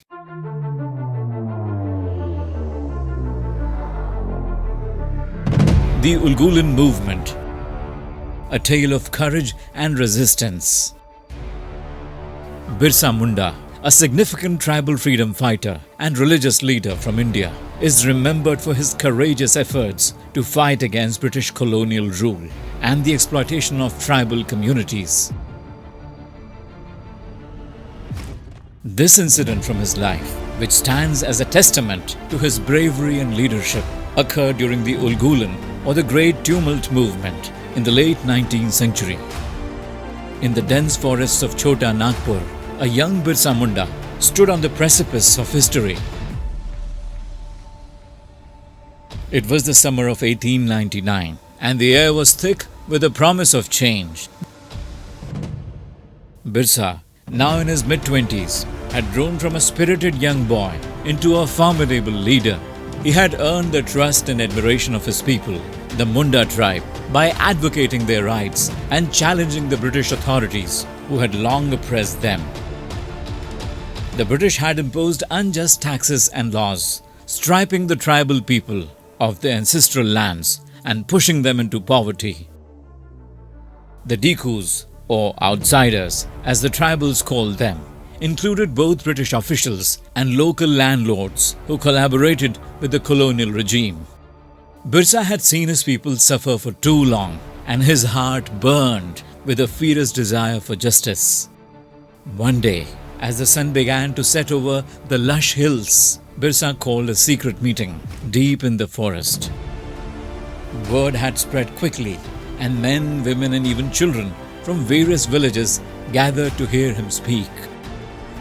The Ulgulan movement, a tale of courage and resistance. Birsa Munda, a significant tribal freedom fighter and religious leader from India, is remembered for his courageous efforts to fight against British colonial rule and the exploitation of tribal communities. This incident from his life, which stands as a testament to his bravery and leadership, occurred during the Ulgulan or the Great Tumult movement in the late 19th century. In the dense forests of Chota Nagpur, a young Birsa Munda stood on the precipice of history. It was the summer of 1899 and the air was thick with the promise of change. Birsa, now in his mid-20s, had grown from a spirited young boy into a formidable leader. He had earned the trust and admiration of his people, the Munda tribe, by advocating their rights and challenging the British authorities who had long oppressed them. The British had imposed unjust taxes and laws, stripping the tribal people of their ancestral lands and pushing them into poverty. The Dikus, or outsiders, as the tribals called them, included both British officials and local landlords who collaborated with the colonial regime. Birsa had seen his people suffer for too long, and his heart burned with a fierce desire for justice. One day, as the sun began to set over the lush hills, Birsa called a secret meeting deep in the forest. Word had spread quickly, and men, women, and even children from various villages gathered to hear him speak.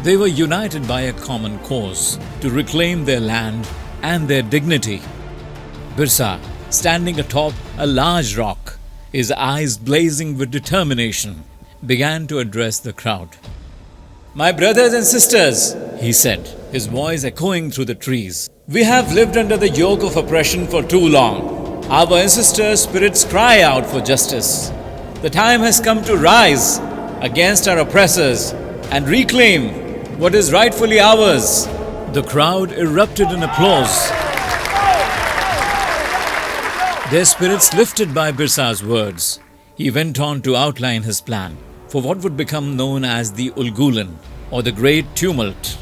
They were united by a common cause to reclaim their land and their dignity. Birsa, standing atop a large rock, his eyes blazing with determination, began to address the crowd. "My brothers and sisters," he said, his voice echoing through the trees, "we have lived under the yoke of oppression for too long. Our ancestors' spirits cry out for justice. The time has come to rise against our oppressors and reclaim what is rightfully ours." The crowd erupted in applause, their spirits lifted by Birsa's words. He went on to outline his plan for what would become known as the Ulgulan or the Great Tumult.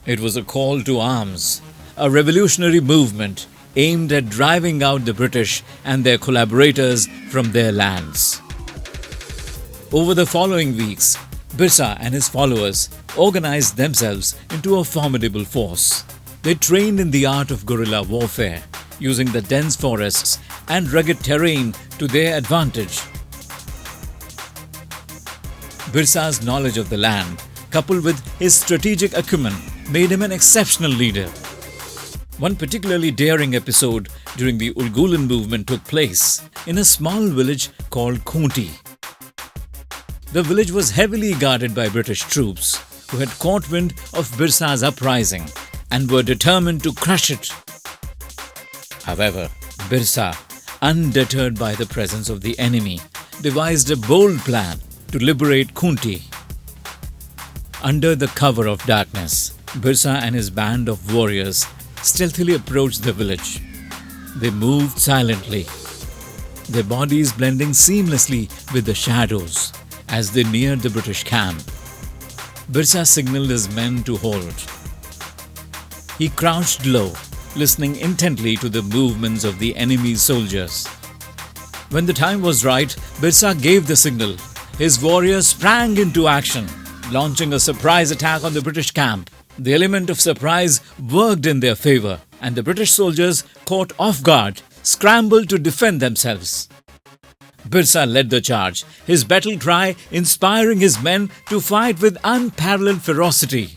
It was a call to arms, a revolutionary movement aimed at driving out the British and their collaborators from their lands. Over the following weeks, Birsa and his followers organized themselves into a formidable force. They trained in the art of guerrilla warfare, using the dense forests and rugged terrain to their advantage. Birsa's knowledge of the land, coupled with his strategic acumen, made him an exceptional leader. One particularly daring episode during the Ulgulan movement took place in a small village called Khunti. The village was heavily guarded by British troops who had caught wind of Birsa's uprising and were determined to crush it. However, Birsa, undeterred by the presence of the enemy, devised a bold plan to liberate Khunti. Under the cover of darkness, Birsa and his band of warriors stealthily approached the village. They moved silently, their bodies blending seamlessly with the shadows as they neared the British camp. Birsa signaled his men to hold. He crouched low, listening intently to the movements of the enemy's soldiers. When the time was right, Birsa gave the signal. His warriors sprang into action, launching a surprise attack on the British camp. The element of surprise worked in their favor, and the British soldiers, caught off guard, scrambled to defend themselves. Birsa led the charge, his battle cry inspiring his men to fight with unparalleled ferocity.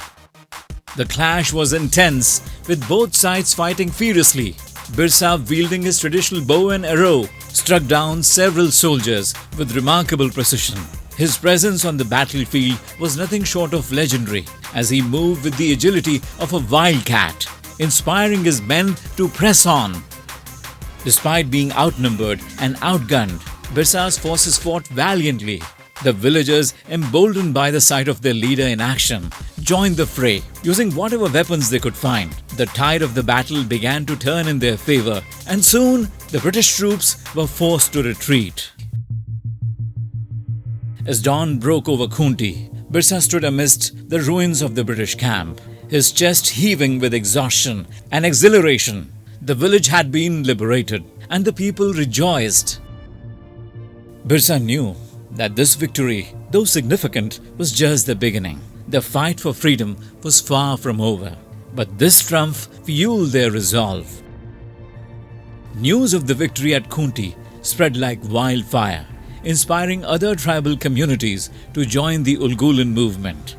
The clash was intense, with both sides fighting furiously. Birsa, wielding his traditional bow and arrow, struck down several soldiers with remarkable precision. His presence on the battlefield was nothing short of legendary, as he moved with the agility of a wildcat, inspiring his men to press on. Despite being outnumbered and outgunned, Birsa's forces fought valiantly. The villagers, emboldened by the sight of their leader in action, joined the fray, using whatever weapons they could find. The tide of the battle began to turn in their favor, and soon the British troops were forced to retreat. As dawn broke over Khunti, Birsa stood amidst the ruins of the British camp, his chest heaving with exhaustion and exhilaration. The village had been liberated, and the people rejoiced. Birsa knew that this victory, though significant, was just the beginning. The fight for freedom was far from over, but this triumph fueled their resolve. News of the victory at Khunti spread like wildfire, inspiring other tribal communities to join the Ulgulan movement.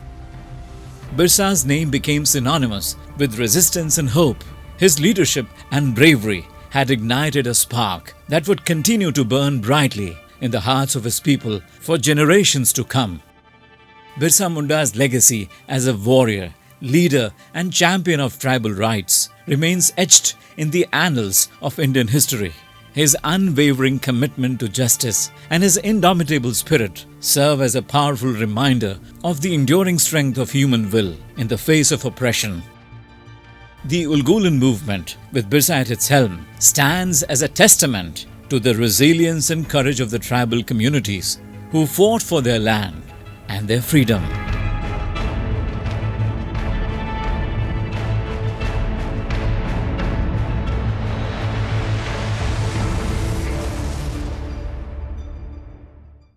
Birsa's name became synonymous with resistance and hope. His leadership and bravery had ignited a spark that would continue to burn brightly in the hearts of his people for generations to come. Birsa Munda's legacy as a warrior, leader and champion of tribal rights remains etched in the annals of Indian history. His unwavering commitment to justice and his indomitable spirit serve as a powerful reminder of the enduring strength of human will in the face of oppression. The Ulgulan movement, with Birsa at its helm, stands as a testament to the resilience and courage of the tribal communities who fought for their land and their freedom.